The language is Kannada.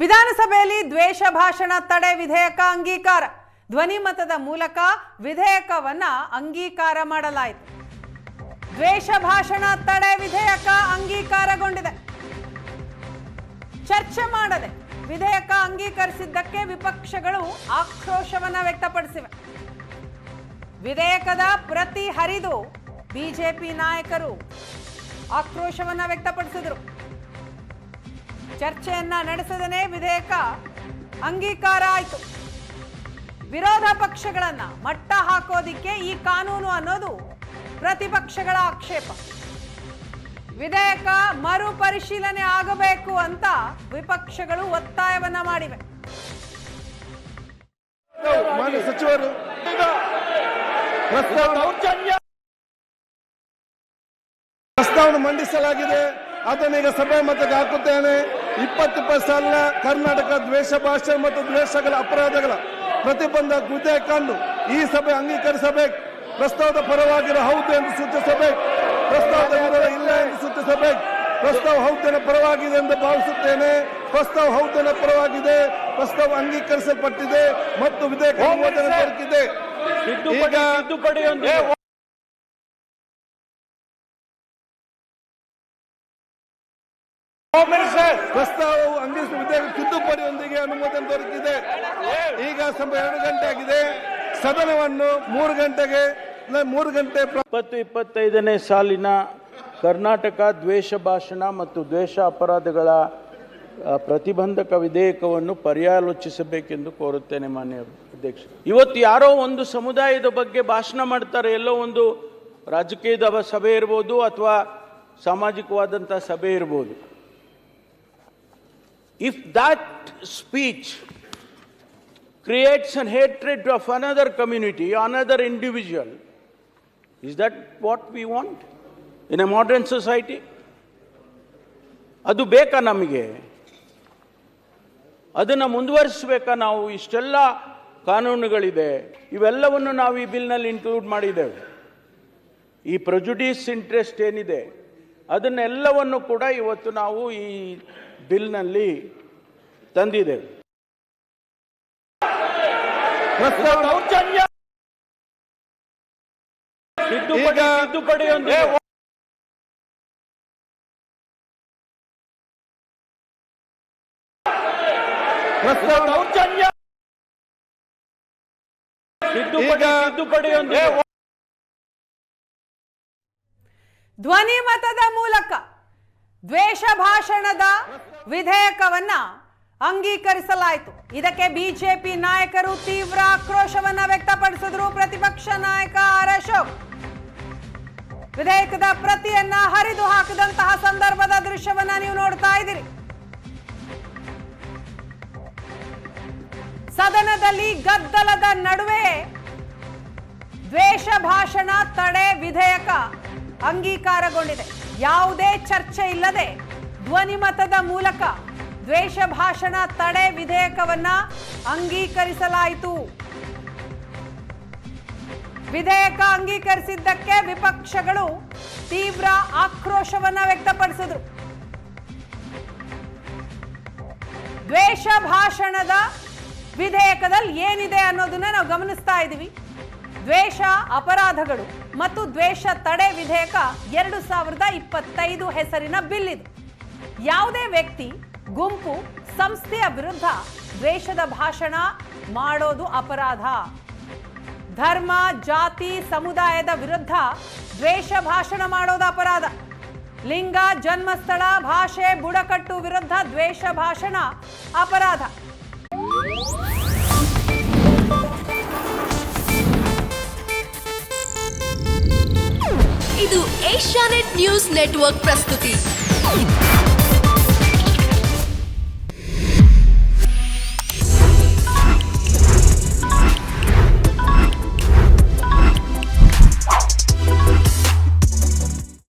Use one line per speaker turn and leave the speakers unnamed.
ವಿಧಾನಸಭೆಯಲ್ಲಿ ದ್ವೇಷ ಭಾಷಣ ತಡೆ ವಿಧೇಯಕ ಅಂಗೀಕಾರ. ಧ್ವನಿ ಮತದ ಮೂಲಕ ವಿಧೇಯಕವನ್ನ ಅಂಗೀಕಾರ ಮಾಡಲಾಯಿತು. ದ್ವೇಷ ಭಾಷಣ ತಡೆ ವಿಧೇಯಕ ಅಂಗೀಕಾರಗೊಂಡಿದೆ. ಚರ್ಚೆ ಮಾಡದೆ ವಿಧೇಯಕ ಅಂಗೀಕರಿಸಿದ್ದಕ್ಕೆ ವಿಪಕ್ಷಗಳು ಆಕ್ರೋಶವನ್ನ ವ್ಯಕ್ತಪಡಿಸಿವೆ. ವಿಧೇಯಕದ ಪ್ರತಿ ಹರಿದು ಬಿಜೆಪಿ ನಾಯಕರು ಆಕ್ರೋಶವನ್ನ ವ್ಯಕ್ತಪಡಿಸಿದರು. ಚರ್ಚೆಯನ್ನ ನಡೆಸದೇನೆ ವಿಧೇಯಕ ಅಂಗೀಕಾರ ಆಯಿತು. ವಿರೋಧ ಪಕ್ಷಗಳನ್ನ ಮಟ್ಟ ಹಾಕೋದಿಕ್ಕೆ ಈ ಕಾನೂನು ಅನ್ನೋದು ಪ್ರತಿಪಕ್ಷಗಳ ಆಕ್ಷೇಪ. ವಿಧೇಯಕ ಮರುಪರಿಶೀಲನೆ ಆಗಬೇಕು ಅಂತ ವಿಪಕ್ಷಗಳು ಒತ್ತಾಯವನ್ನ ಮಾಡಿವೆ.
ಮಾನ್ಯ ಸಚಿವರು ಪ್ರಸ್ತಾವನೆ ಮಂಡಿಸಲಾಗಿದೆ, ಅದನ್ನೀಗ ಸಭೆ ಮತಕ್ಕೆ ಹಾಕುತ್ತೇನೆ. 20 ಸಾಲಿನ ಕರ್ನಾಟಕ ದ್ವೇಷ ಭಾಷೆ ಮತ್ತು ದ್ವೇಷಗಳ ಅಪರಾಧಗಳ ಪ್ರತಿಬಂಧ ವಿಧೇಯಕವನ್ನು ಈ ಸಭೆ ಅಂಗೀಕರಿಸಬೇಕು. ಪ್ರಸ್ತಾವದ ಪರವಾಗಿರೋ ಹೌದು ಎಂದು ಸೂಚಿಸಬೇಕು, ಪ್ರಸ್ತಾವದ ವಿರೋಧ ಇಲ್ಲ ಎಂದು ಸೂಚಿಸಬೇಕು. ಪ್ರಸ್ತಾವ ಹೌದಿನ ಪರವಾಗಿದೆ ಎಂದು ಭಾವಿಸುತ್ತೇನೆ. ಪ್ರಸ್ತಾವ ಹೌದಿನ ಪರವಾಗಿದೆ, ಪ್ರಸ್ತಾವ ಅಂಗೀಕರಿಸಲ್ಪಟ್ಟಿದೆ ಮತ್ತು ವಿಧೇಯಕ ಅನುಮೋದನೆ ದೊರಕಿದೆ. ಪ್ರಸ್ತಾವವು ವಿಧೇಯಕ ತಿದ್ದುಪಡಿಯೊಂದಿಗೆ ಅನುಮೋದನೆ ದೊರಕಿದೆ. ಈಗ ಸಮಯ 2 ಗಂಟೆ ಆಗಿದೆ. ಸದನವನ್ನು 3 ಗಂಟೆ
2025ನೇ ಸಾಲಿನ ಕರ್ನಾಟಕ ದ್ವೇಷ ಭಾಷಣ ಮತ್ತು ದ್ವೇಷ ಅಪರಾಧಗಳ ಪ್ರತಿಬಂಧಕ ವಿಧೇಯಕವನ್ನು ಪರ್ಯಾಲೋಚಿಸಬೇಕೆಂದು ಕೋರುತ್ತೇನೆ ಮಾನ್ಯ ಅಧ್ಯಕ್ಷ. ಇವತ್ತು ಯಾರೋ ಒಂದು ಸಮುದಾಯದ ಬಗ್ಗೆ ಭಾಷಣ ಮಾಡ್ತಾರೆ, ಎಲ್ಲೋ ಒಂದು ರಾಜಕೀಯದ ಸಭೆ ಇರ್ಬೋದು ಅಥವಾ ಸಾಮಾಜಿಕವಾದಂಥ ಸಭೆ ಇರ್ಬೋದು. If that speech creates a hatred of another community, another individual, is that what we want in a modern society? ಅದು ಬೇಕಾ ನಮಗೆ? ಅದನ್ನು ಮುಂದುವರಿಸಬೇಕಾ? ನಾವು ಇಷ್ಟೆಲ್ಲ ಕಾನೂನುಗಳಿದೆ, ಇವೆಲ್ಲವನ್ನು ನಾವು ಈ ಬಿಲ್ನಲ್ಲಿ ಇನ್ಕ್ಲೂಡ್ ಮಾಡಿದ್ದೇವೆ. ಈ ಪ್ರೆಜುಡಿಸ್ ಇಂಟ್ರೆಸ್ಟ್ ಏನಿದೆ ಅದನ್ನೆಲ್ಲವನ್ನು ಕೂಡ ಇವತ್ತು ನಾವು ಈ ಬಿಲ್ನಲ್ಲಿ ತಂದಿದ್ದೇವೆ. ತಿದ್ದುಪಡಿಯೊಂದಿಗೆ
ಧ್ವನಿ ಮತದ ಮೂಲಕ ದ್ವೇಷ ಭಾಷಣದ ವಿಧೇಯಕವನ್ನ ಅಂಗೀಕರಿಸಲಾಯಿತು. ಇದಕ್ಕೆ ಬಿಜೆಪಿ ನಾಯಕರು ತೀವ್ರ ಆಕ್ರೋಶವನ್ನ ವ್ಯಕ್ತಪಡಿಸಿದ್ರು. ಪ್ರತಿಪಕ್ಷ ನಾಯಕ ಆರ್ ಅಶೋಕ್ ವಿಧೇಯಕದ ಪ್ರತಿಯನ್ನ ಹರಿದು ಹಾಕಿದಂತಹ ಸಂದರ್ಭದ ದೃಶ್ಯವನ್ನ ನೀವು ನೋಡ್ತಾ ಇದ್ದೀರಿ. ಸದನದಲ್ಲಿ ಗದ್ದಲದ ನಡುವೆ ದ್ವೇಷ ಭಾಷಣ ತಡೆ ವಿಧೇಯಕ ಅಂಗೀಕಾರಗೊಂಡಿದೆ. ಯಾವುದೇ ಚರ್ಚೆ ಇಲ್ಲದೆ ಧ್ವನಿ ಮತದ ಮೂಲಕ ದ್ವೇಷ ಭಾಷಣ ತಡೆ ವಿಧೇಯಕವನ್ನ ಅಂಗೀಕರಿಸಲಾಯಿತು. ವಿಧೇಯಕ ಅಂಗೀಕರಿಸಿದ್ದಕ್ಕೆ ವಿಪಕ್ಷಗಳು ತೀವ್ರ ಆಕ್ರೋಶವನ್ನ ವ್ಯಕ್ತಪಡಿಸಿದ್ರು. ದ್ವೇಷ ಭಾಷಣದ ವಿಧೇಯಕದಲ್ಲಿ ಏನಿದೆ ಅನ್ನೋದನ್ನ ನಾವು ಗಮನಿಸ್ತಾ ಇದ್ದೀವಿ. ದ್ವೇಷ ಅಪರಾಧಗಳು ಮತ್ತು ದ್ವೇಷ ತಡೆ ವಿಧೇಯಕ 2025 ಹೆಸರಿನ ಬಿಲ್ ಇದು. ಯಾವುದೇ ವ್ಯಕ್ತಿ, ಗುಂಪು, ಸಂಸ್ಥೆಯ ವಿರುದ್ಧ ದ್ವೇಷದ ಭಾಷಣ ಮಾಡೋದು ಅಪರಾಧ. ಧರ್ಮ, ಜಾತಿ, ಸಮುದಾಯದ ವಿರುದ್ಧ ದ್ವೇಷ ಭಾಷಣ ಮಾಡೋದು ಅಪರಾಧ. ಲಿಂಗ, ಜನ್ಮಸ್ಥಳ, ಭಾಷೆ, ಬುಡಕಟ್ಟು ವಿರುದ್ಧ ದ್ವೇಷ ಭಾಷಣ ಅಪರಾಧ.
ಇದು ಏಷ್ಯಾನೆಟ್ ನ್ಯೂಸ್ ನೆಟ್ವರ್ಕ್ ಪ್ರಸ್ತುತಿ.